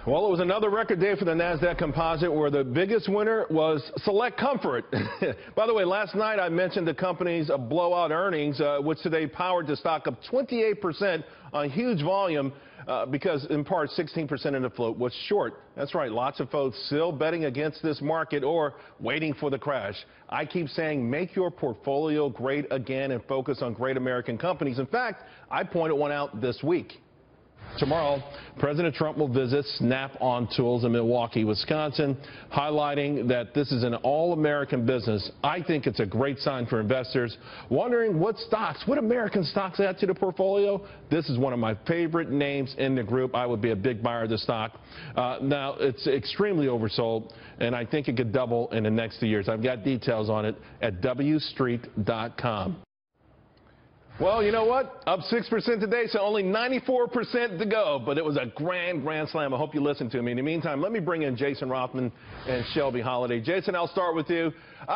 Well, it was another record day for the NASDAQ Composite where the biggest winner was Select Comfort. By the way, last night I mentioned the company's blowout earnings, which today powered the stock up 28% on huge volume because, in part, 16% of the float was short. That's right, lots of folks still betting against this market or waiting for the crash. I keep saying make your portfolio great again and focus on great American companies. In fact, I pointed one out this week. Tomorrow, President Trump will visit Snap-on Tools in Milwaukee, Wisconsin, highlighting that this is an all-American business. I think it's a great sign for investors. Wondering what American stocks add to the portfolio? This is one of my favorite names in the group. I would be a big buyer of the stock. Now, it's extremely oversold, and I think it could double in the next 2 years. I've got details on it at wstreet.com. Well, you know what? Up 6% today, so only 94% to go. But it was a grand slam. I hope you listened to me. In the meantime, let me bring in Jason Rotman and Shelby Holliday. Jason, I'll start with you.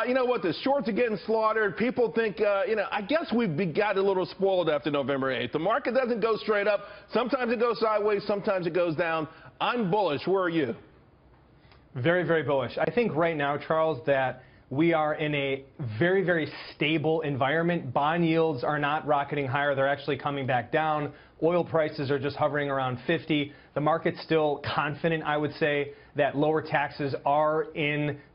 You know what? The shorts are getting slaughtered. People think, I guess we've got a little spoiled after November 8th. The market doesn't go straight up. Sometimes it goes sideways. Sometimes it goes down. I'm bullish. Where are you? Very, very bullish. I think right now, Charles, that we are in a very, very stable environment. Bond yields are not rocketing higher. They're actually coming back down. Oil prices are just hovering around 50. The market's still confident, I would say, that lower taxes are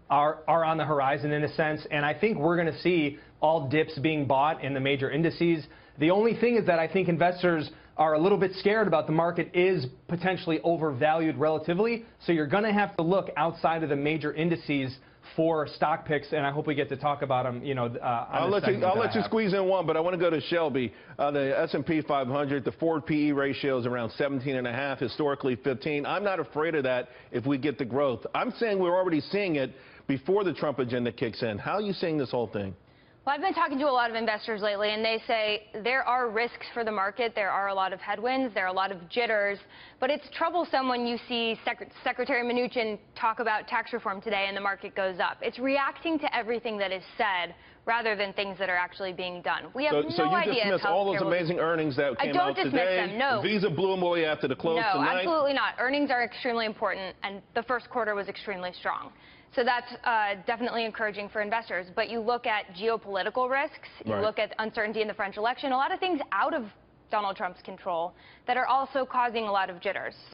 on the horizon in a sense. And I think we're going to see all dips being bought in the major indices. The only thing is that I think investors are a little bit scared about the market is potentially overvalued relatively. So you're going to have to look outside of the major indices for stock picks, and I hope we get to talk about them. I'll let you squeeze in one, but I want to go to Shelby. The S&P 500, the forward PE ratio is around 17.5, historically 15. I'm not afraid of that if we get the growth. I'm saying we're already seeing it before the Trump agenda kicks in. How are you seeing this whole thing? Well, I've been talking to a lot of investors lately, and they say there are risks for the market. There are a lot of headwinds. There are a lot of jitters. But it's troublesome when you see Secretary Mnuchin talk about tax reform today and the market goes up. It's reacting to everything that is said rather than things that are actually being done. We have no idea. So you dismiss all those amazing earnings that came out today? I don't dismiss them, no. Visa blew them away after the close tonight? No, absolutely not. Earnings are extremely important, and the first quarter was extremely strong. So that's definitely encouraging for investors. But you look at geopolitical risks, you look at uncertainty in the French election, a lot of things out of Donald Trump's control that are also causing a lot of jitters.